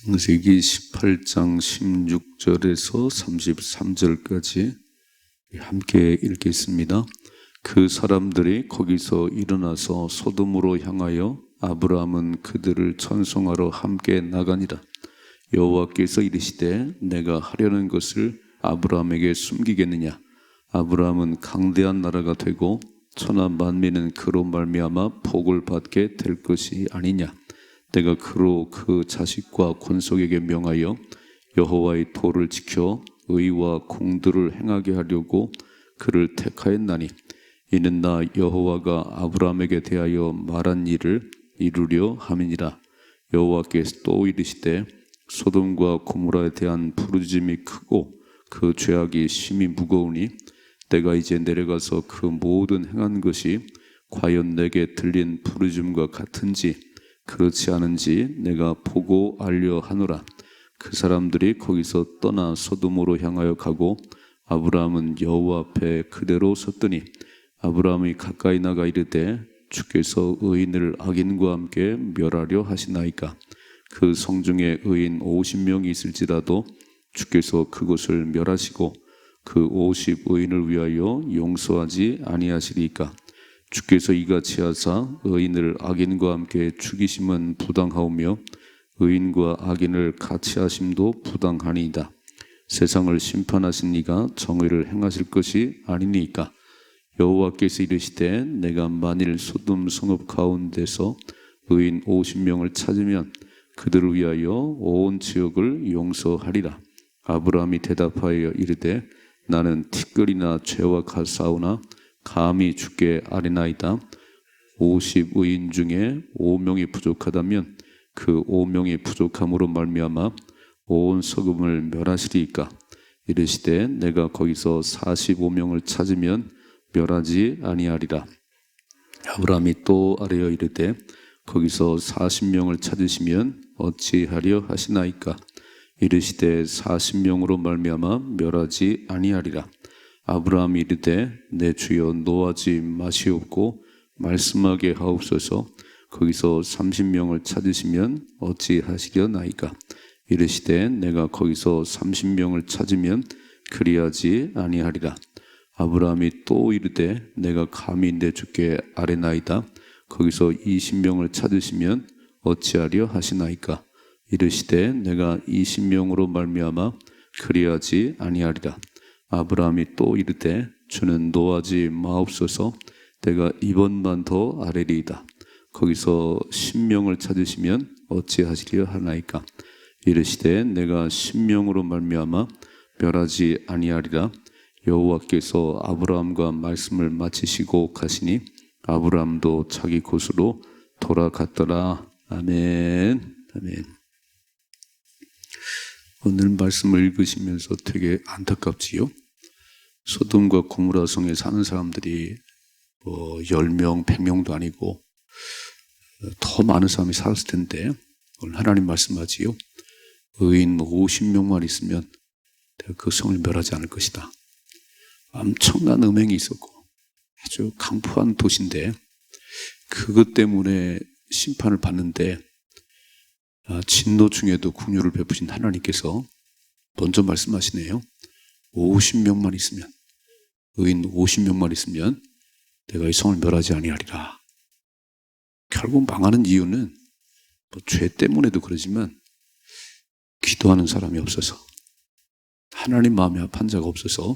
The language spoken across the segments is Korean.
창세기 18장 16절에서 33절까지 함께 읽겠습니다. 그 사람들이 거기서 일어나서 소돔으로 향하여 아브라함은 그들을 찬송하러 함께 나가니라. 여호와께서 이르시되 내가 하려는 것을 아브라함에게 숨기겠느냐. 아브라함은 강대한 나라가 되고 천하 만민은 그로 말미암아 복을 받게 될 것이 아니냐. 내가 그로 그 자식과 권속에게 명하여 여호와의 도를 지켜 의와 공도를 행하게 하려고 그를 택하였나니 이는 나 여호와가 아브라함에게 대하여 말한 일을 이루려 함이니라. 여호와께서 또 이르시되 소돔과 고모라에 대한 부르짖음이 크고 그 죄악이 심히 무거우니 내가 이제 내려가서 그 모든 행한 것이 과연 내게 들린 부르짖음과 같은지 그렇지 않은지 내가 보고 알려 하노라. 그 사람들이 거기서 떠나 소돔으로 향하여 가고 아브라함은 여호와 앞에 그대로 섰더니 아브라함이 가까이 나가 이르되 주께서 의인을 악인과 함께 멸하려 하시나이까. 그 성중에 의인 50명이 있을지라도 주께서 그곳을 멸하시고 그 50 의인을 위하여 용서하지 아니하시리까. 주께서 이같이 하사 의인을 악인과 함께 죽이심은 부당하오며 의인과 악인을 같이 하심도 부당하니이다. 세상을 심판하신 이가 정의를 행하실 것이 아니니까. 여호와께서 이르시되 내가 만일 소돔 성읍 가운데서 의인 50명을 찾으면 그들을 위하여 온 지역을 용서하리라. 아브라함이 대답하여 이르되 나는 티끌이나 죄와 같사오나 감히 주께 아뢰나이다. 50 의인 중에 5명이 부족하다면 그 5명이 부족함으로 말미암아 온 서금을 멸하시리이까. 이르시되 내가 거기서 45명을 찾으면 멸하지 아니하리라. 아브라함이 또 아뢰어 이르되 거기서 40명을 찾으시면 어찌하려 하시나이까. 이르시되 40명으로 말미암아 멸하지 아니하리라. 아브라함이 이르되 내 주여 노하지 마시옵고 말씀하게 하옵소서. 거기서 30명을 찾으시면 어찌하시려나이까. 이르시되 내가 거기서 30명을 찾으면 그리하지 아니하리라. 아브라함이 또 이르되 내가 감히 내 주께 아뢰나이다. 거기서 20명을 찾으시면 어찌하려 하시나이까. 이르시되 내가 20명으로 말미암아 그리하지 아니하리라. 아브라함이 또 이르되 주는 노하지 마옵소서. 내가 이번만 더 아뢰리이다. 거기서 10명을 찾으시면 어찌하시려 하나이까. 이르시되 내가 10명으로 말미암아 멸하지 아니하리라. 여호와께서 아브라함과 말씀을 마치시고 가시니 아브라함도 자기 곳으로 돌아갔더라. 아멘. 아멘. 오늘 말씀을 읽으시면서 되게 안타깝지요. 소돔과 고모라 성에 사는 사람들이 10명, 100명도 아니고 더 많은 사람이 살았을 텐데 오늘 하나님 말씀하지요. 의인 50명만 있으면 내가 그 성을 멸하지 않을 것이다. 엄청난 음행이 있었고 아주 강포한 도시인데 그것 때문에 심판을 받는데 진노 중에도 긍휼을 베푸신 하나님께서 먼저 말씀하시네요. 50명만 있으면, 의인 50명만 있으면 내가 이 성을 멸하지 아니하리라. 결국 망하는 이유는 죄 때문에도 그러지만 기도하는 사람이 없어서, 하나님 마음에 합한 자가 없어서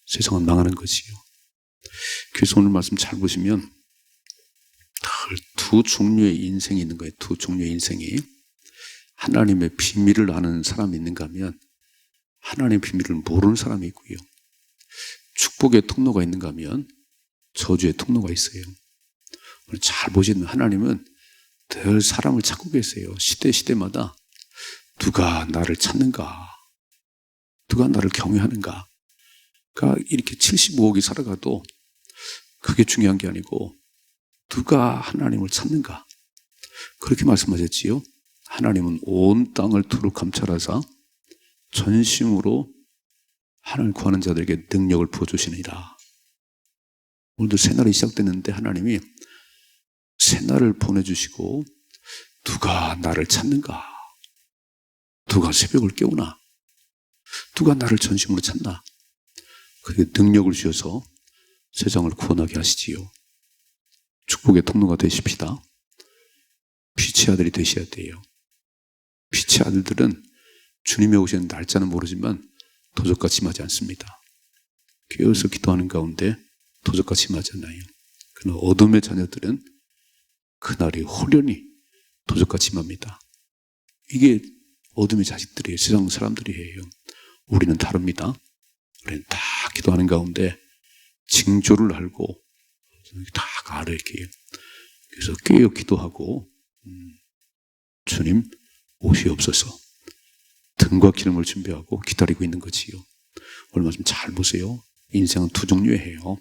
세상은 망하는 것이요. 그래서 오늘 말씀 잘 보시면 두 종류의 인생이 있는 거예요. 두 종류의 인생이. 하나님의 비밀을 아는 사람이 있는가 하면 하나님의 비밀을 모르는 사람이 있고요. 축복의 통로가 있는가 하면 저주의 통로가 있어요. 오늘 잘 보시면 하나님은 늘 사람을 찾고 계세요. 시대마다 누가 나를 찾는가, 누가 나를 경외하는가. 그러니까 이렇게 75억이 살아가도 그게 중요한 게 아니고 누가 하나님을 찾는가. 그렇게 말씀하셨지요. 하나님은 온 땅을 두루 감찰하사 전심으로 하나님을 구하는 자들에게 능력을 부어주시느니라. 오늘도 새날이 시작됐는데 하나님이 새날을 보내주시고 누가 나를 찾는가. 누가 새벽을 깨우나? 누가 나를 전심으로 찾나? 그게 능력을 주셔서 세상을 구원하게 하시지요. 축복의 통로가 되십시다. 빛의 아들이 되셔야 돼요. 빛의 아들들은 주님이 오시는 날짜는 모르지만 도적같이 임하지 않습니다. 깨어서 기도하는 가운데 도적같이 임하지 않아요. 그러나 어둠의 자녀들은 그날이 홀연히 도적같이 임합니다. 이게 어둠의 자식들이에요. 세상 사람들이에요. 우리는 다릅니다. 우리는 다 기도하는 가운데 징조를 알고 다 알아 이렇게. 그래서 깨어 기도하고 주님 오시옵소서 등과 기름을 준비하고 기다리고 있는 거지요. 오늘 말씀 잘 보세요. 인생은 두 종류예요.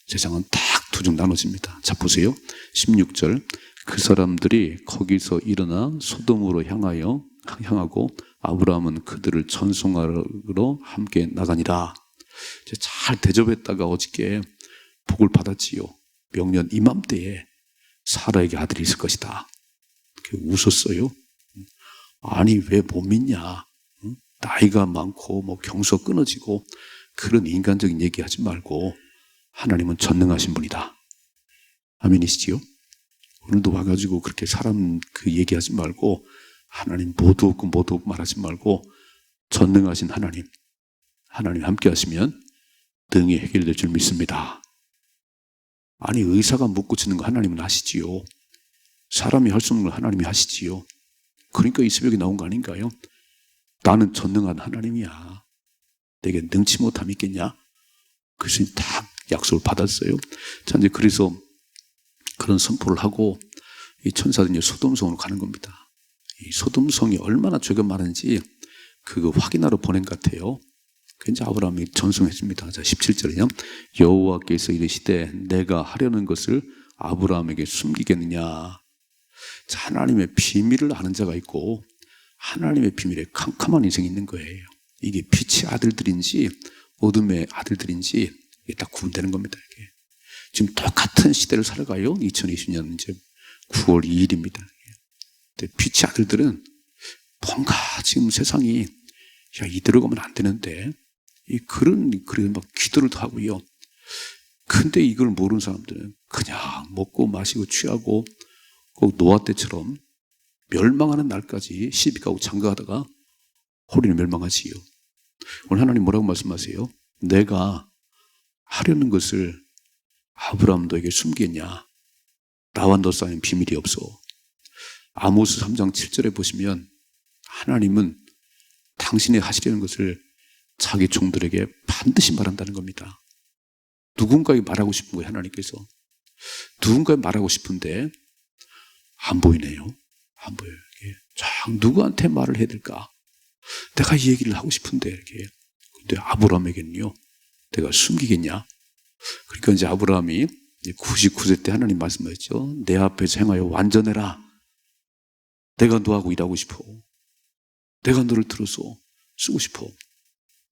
세상은 딱 두 종 나눠집니다. 자 보세요. 16절 그 사람들이 거기서 일어나 소돔으로 향하고 아브라함은 그들을 전송하러 함께 나가니라. 잘 대접했다가 어저께 복을 받았지요. 명년 이맘때에 사라에게 아들이 있을 것이다. 웃었어요. 아니 왜 못 믿냐? 나이가 많고 뭐 경수가 끊어지고 그런 인간적인 얘기하지 말고 하나님은 전능하신 분이다. 아멘이시지요? 오늘도 와가지고 그렇게 사람 그 얘기하지 말고 하나님 모두 없고 말하지 말고 전능하신 하나님 함께 하시면 능히 해결될 줄 믿습니다. 아니 의사가 못 고치는 거 하나님은 하시지요. 사람이 할 수 없는 걸 하나님이 하시지요. 그러니까 이 새벽에 나온 거 아닌가요? 나는 전능한 하나님이야. 내게 능치 못함이 있겠냐? 그래서 다 약속을 받았어요. 자, 이제 그래서 그런 선포를 하고 이 천사들이 소돔성으로 가는 겁니다. 이 소돔성이 얼마나 죄가 많은지 그거 확인하러 보낸 것 같아요. 이제 아브라함이 전송해 줍니다. 자, 17절이요. 여호와께서 이르시되 내가 하려는 것을 아브라함에게 숨기겠느냐. 자, 하나님의 비밀을 아는 자가 있고 하나님의 비밀에 캄캄한 인생이 있는 거예요. 이게 빛의 아들들인지 어둠의 아들들인지 이게 딱 구분되는 겁니다. 이게. 지금 똑같은 시대를 살아가요. 2020년 이제 9월 2일입니다. 빛의 아들들은 뭔가 지금 세상이 야 이대로 가면 안 되는데 그런 막 기도를 더 하고요. 근데 이걸 모르는 사람들은 그냥 먹고 마시고 취하고 꼭 노아 때처럼 멸망하는 날까지 시비가고 장가하다가 홀리는 멸망하지요. 오늘 하나님 뭐라고 말씀하세요? 내가 하려는 것을 아브라함 너에게 숨기겠냐? 나와 너 사이엔 비밀이 없어. 아모스 3장 7절에 보시면 하나님은 당신이 하시려는 것을 자기 종들에게 반드시 말한다는 겁니다. 누군가에게 말하고 싶은 거예요. 하나님께서. 누군가에게 말하고 싶은데 안 보이네요. 안 보여요. 누구한테 말을 해야 될까? 내가 이 얘기를 하고 싶은데 이렇게. 근데 아브라함에게는요. 내가 숨기겠냐? 그러니까 이제 아브라함이 99세 때 하나님 말씀하셨죠. 내 앞에서 행하여 완전해라. 내가 너하고 일하고 싶어. 내가 너를 들어서 쓰고 싶어.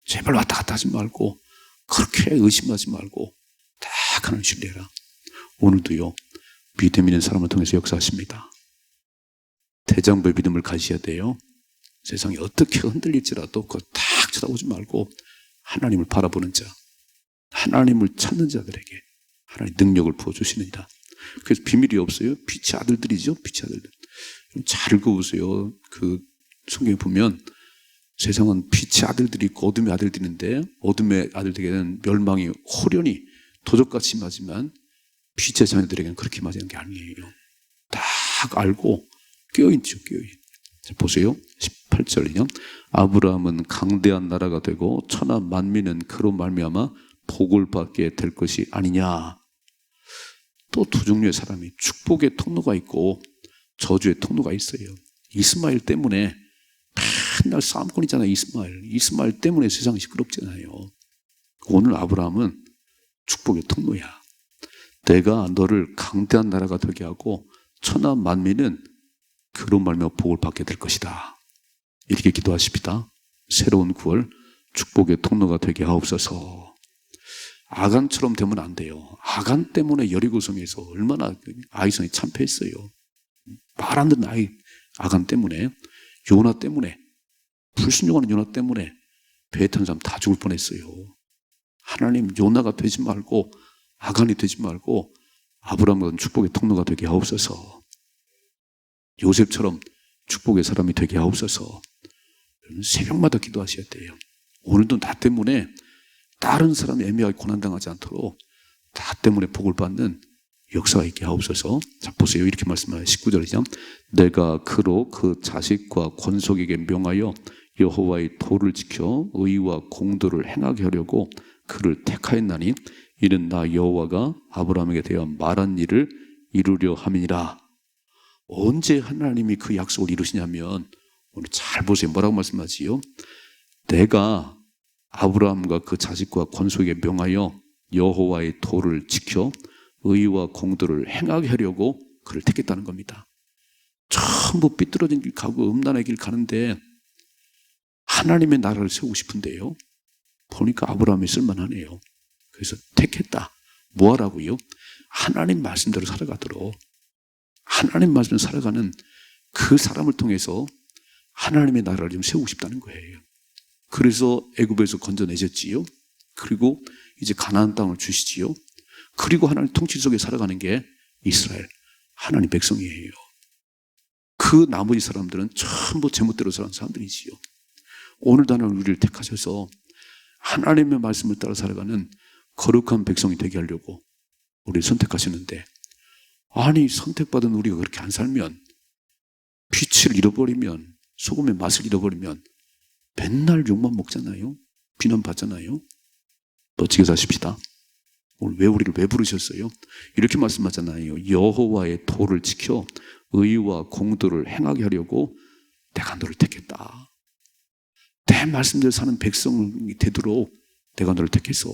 제발 왔다 갔다 하지 말고 그렇게 의심하지 말고 딱 하나님 신뢰해라. 오늘도요. 믿음 있는 사람을 통해서 역사하십니다. 대장부의 믿음을 가지셔야 돼요. 세상이 어떻게 흔들릴지라도 그거 딱 쳐다보지 말고 하나님을 바라보는 자, 하나님을 찾는 자들에게 하나님 능력을 부어주시느니라. 그래서 비밀이 없어요. 빛의 아들들이죠. 빛의 아들들. 잘 읽어보세요. 그 성경에 보면 세상은 빛의 아들들이 있고 어둠의 아들들인데 어둠의 아들들에게는 멸망이 호련히 도적같이 임하지만 빛의 자녀들에게는 그렇게 임하지 않는 게 아니에요. 딱 알고 깨어있죠. 깨어있. 보세요. 18절이요. 아브라함은 강대한 나라가 되고 천하 만민은 그로 말미암아 복을 받게 될 것이 아니냐. 또 두 종류의 사람이 축복의 통로가 있고 저주의 통로가 있어요. 이스마엘 때문에 맨날 싸움꾼이잖아요. 이스마엘 때문에 세상이 시끄럽잖아요. 오늘 아브라함은 축복의 통로야. 내가 너를 강대한 나라가 되게 하고 천하 만민은 그로 말미암아 복을 받게 될 것이다. 이렇게 기도하십니다. 새로운 9월 축복의 통로가 되게 하옵소서. 아간처럼 되면 안 돼요. 아간 때문에 여리고성에서 얼마나 아이성이 참패했어요. 말 안 듣는 아간 때문에, 요나 때문에 불순종하는 요나 때문에 배에 탄 사람 다 죽을 뻔했어요. 하나님, 요나가 되지 말고 아간이 되지 말고 아브라함 같은 축복의 통로가 되게 하옵소서. 요셉처럼 축복의 사람이 되게 하옵소서. 새벽마다 기도하셔야 돼요. 오늘도 나 때문에 다른 사람이 애매하게 고난당하지 않도록 나 때문에 복을 받는 역사가 있게 하옵소서. 자, 보세요. 이렇게 말씀하여 19절이죠. 내가 그로 그 자식과 권속에게 명하여 여호와의 도를 지켜 의와 공도를 행하게 하려고 그를 택하였나니 이는 나 여호와가 아브라함에게 대하여 말한 일을 이루려 함이니라. 언제 하나님이 그 약속을 이루시냐면, 오늘 잘 보세요. 뭐라고 말씀하지요? 내가 아브라함과 그 자식과 권속에게 명하여 여호와의 도를 지켜 의와 공도를 행하게 하려고 그를 택했다는 겁니다. 전부 삐뚤어진 길 가고 음란의 길 가는데 하나님의 나라를 세우고 싶은데요, 보니까 아브라함이 쓸만하네요. 그래서 택했다. 뭐 하라고요? 하나님 말씀대로 살아가도록. 하나님 말씀대로 살아가는 그 사람을 통해서 하나님의 나라를 좀 세우고 싶다는 거예요. 그래서 애굽에서 건져내셨지요. 그리고 이제 가나안 땅을 주시지요. 그리고 하나님 통치 속에 살아가는 게 이스라엘, 하나님 백성이에요. 그 나머지 사람들은 전부 제멋대로 사는 사람들이지요. 오늘도 하나님 우리를 택하셔서 하나님의 말씀을 따라 살아가는 거룩한 백성이 되게 하려고 우리를 선택하시는데, 아니 선택받은 우리가 그렇게 안 살면, 빛을 잃어버리면, 소금의 맛을 잃어버리면 맨날 욕만 먹잖아요. 비난받잖아요. 멋지게 사십시다. 오늘 왜 우리를 왜 부르셨어요? 이렇게 말씀하잖아요. 여호와의 도를 지켜 의와 공도를 행하게 하려고 내가 너를 택했다. 내 말씀대로 사는 백성이 되도록 내가 너를 택했어.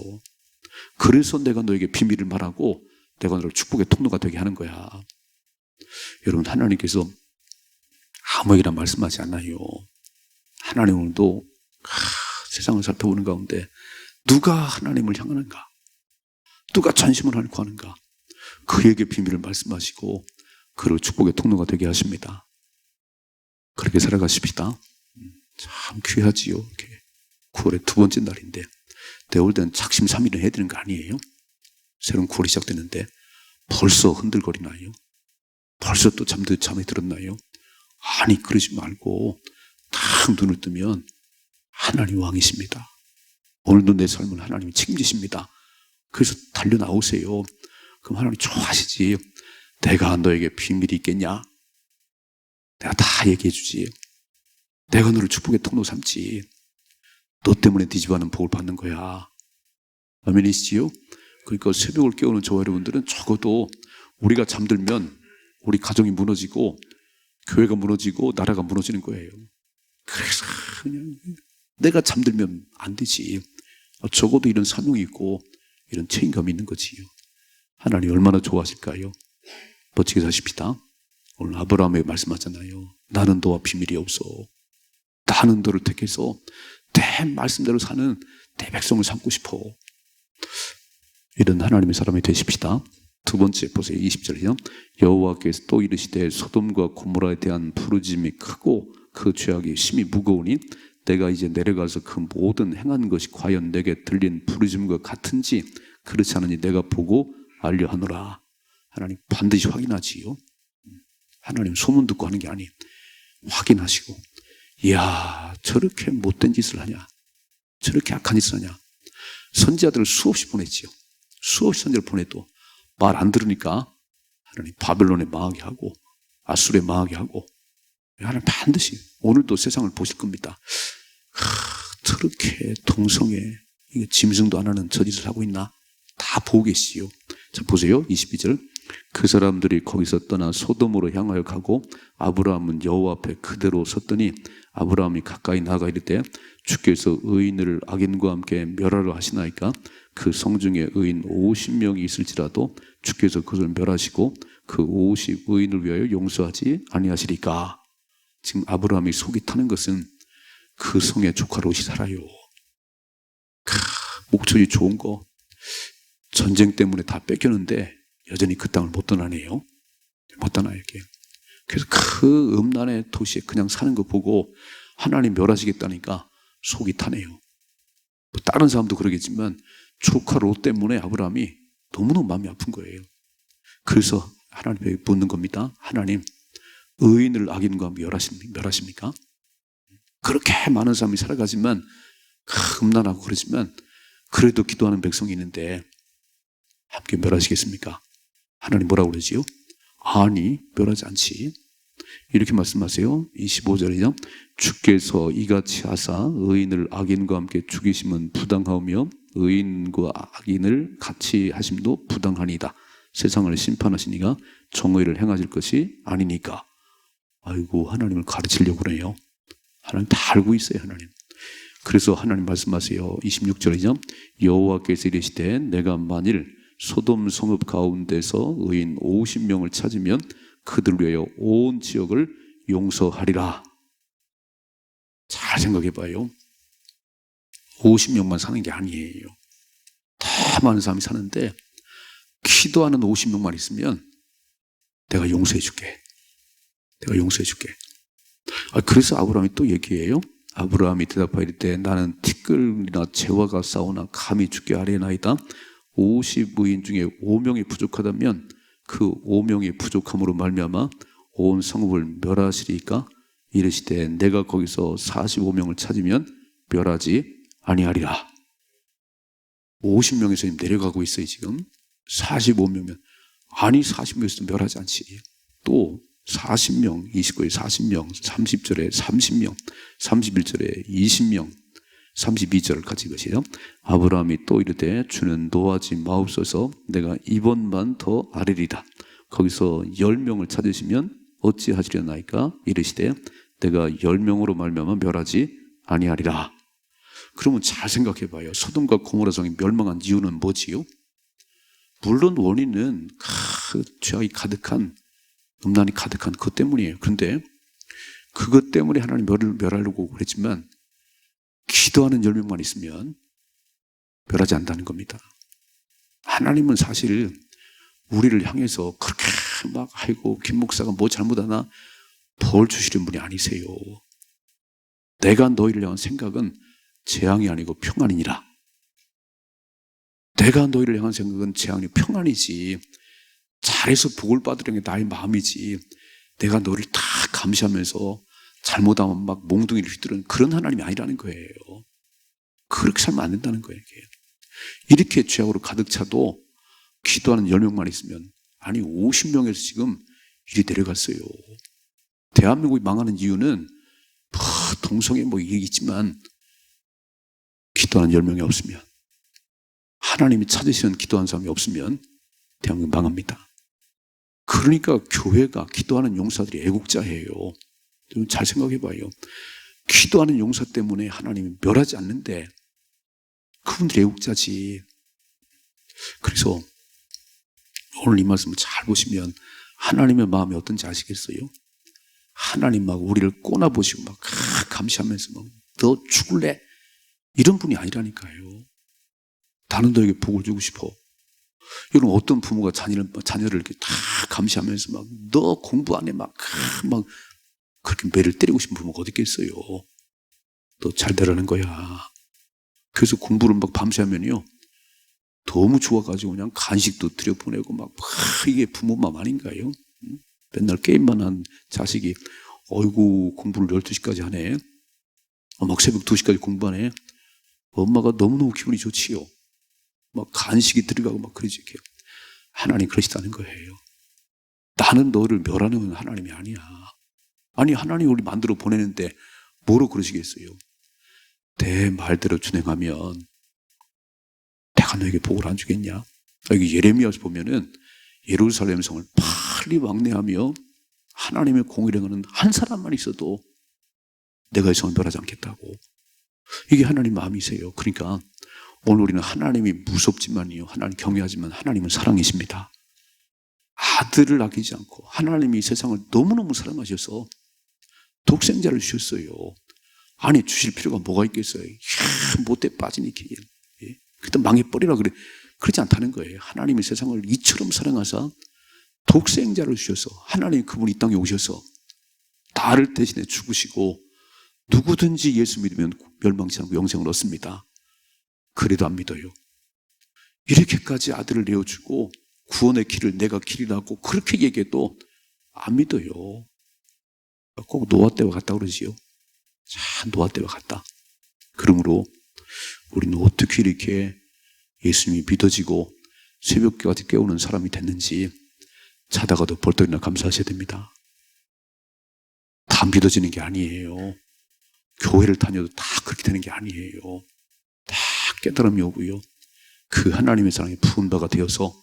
그래서 내가 너에게 비밀을 말하고 내가 너를 축복의 통로가 되게 하는 거야. 여러분, 하나님께서 아무에게나 말씀하지 않아요. 하나님 오늘도 세상을 살펴보는 가운데 누가 하나님을 향하는가, 누가 전심을 하고 하는가, 그에게 비밀을 말씀하시고 그를 축복의 통로가 되게 하십니다. 그렇게 살아가십시다. 참 귀하지요. 이렇게 9월의 두 번째 날인데, 내가 올 때는 작심삼일을 해야 되는 거 아니에요? 새로운 9월이 시작되는데 벌써 흔들거리나요? 벌써 또 잠에 들었나요? 아니, 그러지 말고 딱 눈을 뜨면 하나님 왕이십니다. 오늘도 내 삶을 하나님이 책임지십니다. 그래서 달려나오세요. 그럼 하나님 좋아하시지. 내가 너에게 비밀이 있겠냐? 내가 다 얘기해 주지. 내가 너를 축복의 통로 삼지. 너 때문에 뒤집어하는 복을 받는 거야. 아멘이시지요? 그러니까 새벽을 깨우는 저와 여러분들은 적어도 우리가 잠들면 우리 가정이 무너지고 교회가 무너지고 나라가 무너지는 거예요. 그래서 그냥 내가 잠들면 안 되지. 적어도 이런 사명이 있고 이런 책임감이 있는 거지요. 하나님 얼마나 좋아하실까요? 멋지게 사십시다. 오늘 아브라함에게 말씀하잖아요. 나는 너와 비밀이 없어. 나는 너를 택해서 내 말씀대로 사는 내 백성을 삼고 싶어. 이런 하나님의 사람이 되십시다. 두 번째 보세요. 20절이요. 여호와께서 또 이르시되 소돔과 고모라에 대한 부르짖음이 크고 그 죄악이 심히 무거우니 내가 이제 내려가서 그 모든 행한 것이 과연 내게 들린 부르짖음과 같은지 그렇지 않으니 내가 보고 알려 하노라. 하나님 반드시 확인하지요. 하나님 소문 듣고 하는 게 아니에요. 확인하시고, 이야, 저렇게 못된 짓을 하냐, 저렇게 악한 짓을 하냐. 선지자들을 수없이 보냈지요. 수없이 선지자를 보내도 말 안 들으니까 하나님 바벨론에 망하게 하고 아수르에 망하게 하고, 하나님 반드시 오늘도 세상을 보실 겁니다. 저렇게 동성애, 이게 짐승도 안 하는 저 짓을 하고 있나? 다 보고 계시지요. 자, 보세요. 22절. 그 사람들이 거기서 떠나 소돔으로 향하여 가고 아브라함은 여호와 앞에 그대로 섰더니 아브라함이 가까이 나아가 이르되 주께서 의인을 악인과 함께 멸하려 하시나이까? 그 성중에 의인 50명이 있을지라도 주께서 그것을 멸하시고 그 50 의인을 위하여 용서하지 아니하시리까? 지금 아브라함이 속이 타는 것은 그 성에 조카 롯이 살아요. 목소리 좋은 거 전쟁 때문에 다 뺏겼는데 여전히 그 땅을 못 떠나네요. 못 떠나요. 이렇게. 그래서 그 음란의 도시에 그냥 사는 거 보고 하나님 멸하시겠다니까 속이 타네요. 뭐 다른 사람도 그러겠지만 조카 롯 때문에 아브라함이 너무너무 마음이 아픈 거예요. 그래서 하나님에게 묻는 겁니다. 하나님, 의인을 악인과 멸하십니까? 그렇게 많은 사람이 살아가지만 음란하고 그러지만 그래도 기도하는 백성이 있는데 함께 멸하시겠습니까? 하나님 뭐라고 그러지요? 아니, 멸하지 않지. 이렇게 말씀하세요. 25절이죠. 주께서 이같이 하사 의인을 악인과 함께 죽이심은 부당하며 의인과 악인을 같이 하심도 부당하니이다. 세상을 심판하시니가 정의를 행하실 것이 아니니까. 아이고, 하나님을 가르치려고 그래요. 하나님 다 알고 있어요, 하나님. 그래서 하나님 말씀하세요. 26절이죠. 여호와께서 이르시되 내가 만일 소돔 성읍 가운데서 의인 50명을 찾으면 그들 위하여 온 지역을 용서하리라. 잘 생각해 봐요. 50명만 사는 게 아니에요. 다 많은 사람이 사는데 기도하는 50명만 있으면 내가 용서해 줄게. 내가 용서해 줄게. 그래서 아브라함이 또 얘기해요. 아브라함이 대답하여 이르되 나는 티끌이나 재화가 싸우나 감히 주께 아뢰나이다. 50의인 중에 5명이 부족하다면 그 5명이 부족함으로 말미암아 온 성읍을 멸하시리까? 이르시되 내가 거기서 45명을 찾으면 멸하지 아니하리라. 50명에서 지금 내려가고 있어요. 지금 45명이면 아니 40명에서도 멸하지 않지. 또 40명, 29에 40명, 30절에 30명, 31절에 20명, 32절까지 이것이요. 아브라함이 또 이르되 주는 노하지 마옵소서. 내가 이번만 더 아뢰리다. 거기서 10명을 찾으시면 어찌하시려나이까? 이르시되 내가 10명으로 말미암아 멸하지 아니하리라. 그러면 잘 생각해 봐요. 소돔과 고모라 성이 멸망한 이유는 뭐지요? 물론 원인은 죄악이 가득한, 음란이 가득한 그것 때문이에요. 그런데 그것 때문에 하나님 멸하려고 그랬지만 기도하는 10명만 있으면 멸하지 않는다는 겁니다. 하나님은 사실 우리를 향해서 그렇게 막 아이고 김 목사가 뭐 잘못하나 벌 주시는 분이 아니세요. 내가 너희를 향한 생각은 재앙이 아니고 평안이니라. 내가 너희를 향한 생각은 재앙이 평안이지 잘해서 복을 받으려는 게 나의 마음이지 내가 너를 다 감시하면서 잘못하면 막 몽둥이를 휘두르는 그런 하나님이 아니라는 거예요. 그렇게 살면 안 된다는 거예요. 이렇게 죄악으로 가득 차도 기도하는 10명만 있으면 아니 50명에서 지금 일이 내려갔어요. 대한민국이 망하는 이유는 동성애 뭐 이게 있지만 기도하는 10명이 없으면 하나님이 찾으시는 기도하는 사람이 없으면 대한민국 망합니다. 그러니까 교회가 기도하는 용사들이 애국자예요. 잘 생각해 봐요. 기도하는 용사 때문에 하나님이 멸하지 않는데 그분들이 애국자지. 그래서 오늘 이 말씀을 잘 보시면 하나님의 마음이 어떤지 아시겠어요? 하나님 막 우리를 꼬나보시고 막 감시하면서 막 너 죽을래? 이런 분이 아니라니까요. 나는 너에게 복을 주고 싶어. 여러분 어떤 부모가 자녀를 이렇게 다 감시하면서 막 너 공부 안 해 막 그렇게 매를 때리고 싶은 부모가 어디 있겠어요. 너 잘 되라는 거야. 그래서 공부를 막 밤새 하면요 너무 좋아가지고 그냥 간식도 들여보내고 막 이게 부모 마음 아닌가요? 맨날 게임만 한 자식이 어이구 공부를 12시까지 하네. 막 새벽 2시까지 공부하네. 엄마가 너무너무 기분이 좋지요. 막 간식이 들어가고 막 그러지. 하나님 그러시다는 거예요. 나는 너를 멸하는 하나님이 아니야. 아니 하나님 우리 만들어 보내는데 뭐로 그러시겠어요? 내 말대로 준행하면 내가 너에게 복을 안 주겠냐? 여기 예레미야서 보면은 예루살렘 성을 빨리 왕래하며 하나님의 공의를 행하는 한 사람만 있어도 내가 이 성을 멸하지 않겠다고. 이게 하나님 마음이세요. 그러니까 오늘 우리는 하나님이 무섭지만요 하나님 경외하지만 하나님은 사랑이십니다. 아들을 아끼지 않고 하나님이 이 세상을 너무너무 사랑하셔서 독생자를 주셨어요. 아니 주실 필요가 뭐가 있겠어요. 못돼 빠지니까 그때 망해버리라 그래. 그렇지 않다는 거예요. 하나님이 세상을 이처럼 사랑하사 독생자를 주셔서 하나님이 그분이 이 땅에 오셔서 나를 대신해 죽으시고 누구든지 예수 믿으면 멸망치 않고 영생을 얻습니다. 그래도 안 믿어요. 이렇게까지 아들을 내어주고 구원의 길을 내가 길이라고 그렇게 얘기해도 안 믿어요. 꼭 노아 때와 같다 그러지요. 자, 노아 때와 같다. 그러므로 우리는 어떻게 이렇게 예수님이 믿어지고 새벽까지 깨우는 사람이 됐는지 자다가도 벌떡 일어나 감사하셔야 됩니다. 다 믿어지는 게 아니에요. 교회를 다녀도 다 그렇게 되는 게 아니에요. 다 깨달음이 오고요. 그 하나님의 사랑에 부은 바가 되어서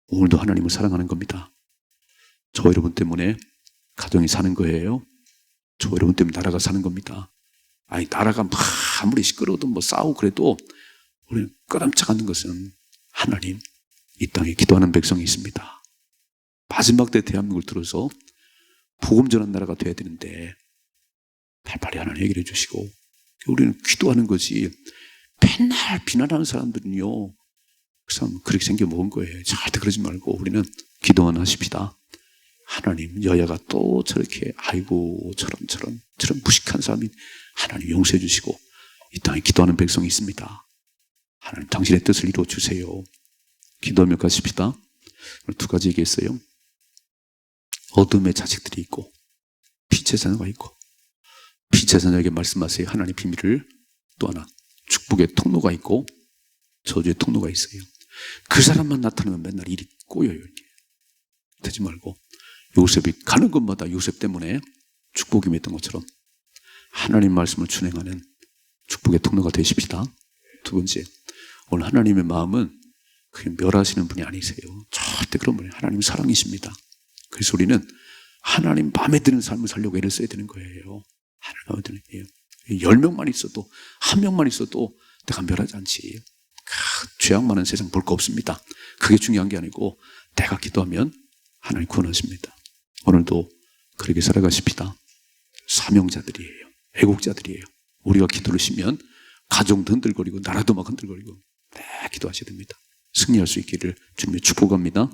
오늘도 하나님을 사랑하는 겁니다. 저 여러분 때문에 가정이 사는 거예요. 저 여러분 때문에 나라가 사는 겁니다. 아니, 나라가 막 아무리 시끄러워도 뭐 싸우고 그래도 우리는 끄람짝 않는 것은 하나님, 이 땅에 기도하는 백성이 있습니다. 마지막 때 대한민국을 들어서 복음 전한 나라가 돼야 되는데 발발이 하나님 해결해 주시고 우리는 기도하는 거지. 맨날 비난하는 사람들은요, 그 사람 그렇게 생겨 먹은 거예요. 절대 그러지 말고 우리는 기도만 하십시다. 하나님, 여야가 또 저렇게 아이고 저런 무식한 사람이 하나님 용서해 주시고 이 땅에 기도하는 백성이 있습니다. 하나님, 당신의 뜻을 이루어 주세요. 기도하며 가십시다. 오늘 두 가지 얘기했어요. 어둠의 자식들이 있고 빛의 자녀가 있고, 빛의 자녀에게 말씀하세요. 하나님 비밀을. 또 하나, 축복의 통로가 있고 저주의 통로가 있어요. 그 사람만 나타나면 맨날 일이 꼬여요. 이렇게 되지 말고, 요셉이 가는 곳마다 요셉 때문에 축복이 맺던 것처럼 하나님 말씀을 준행하는 축복의 통로가 되십시다. 두 번째, 오늘 하나님의 마음은 그냥 멸하시는 분이 아니세요. 절대 그런 분이 하나님 사랑이십니다. 그래서 우리는 하나님 마음에 드는 삶을 살려고 애를 써야 되는 거예요. 하나님 마음에 드는 거예요. 10명만 있어도, 1명만 있어도 내가 멸하지 않지. 죄악 많은 세상 볼 거 없습니다. 그게 중요한 게 아니고 내가 기도하면 하나님 구원하십니다. 오늘도 그렇게 살아가십시다. 사명자들이에요. 애국자들이에요. 우리가 기도를 쉬면 가정도 흔들거리고 나라도 막 흔들거리고 기도하셔야 됩니다. 승리할 수 있기를 주님의 축복합니다.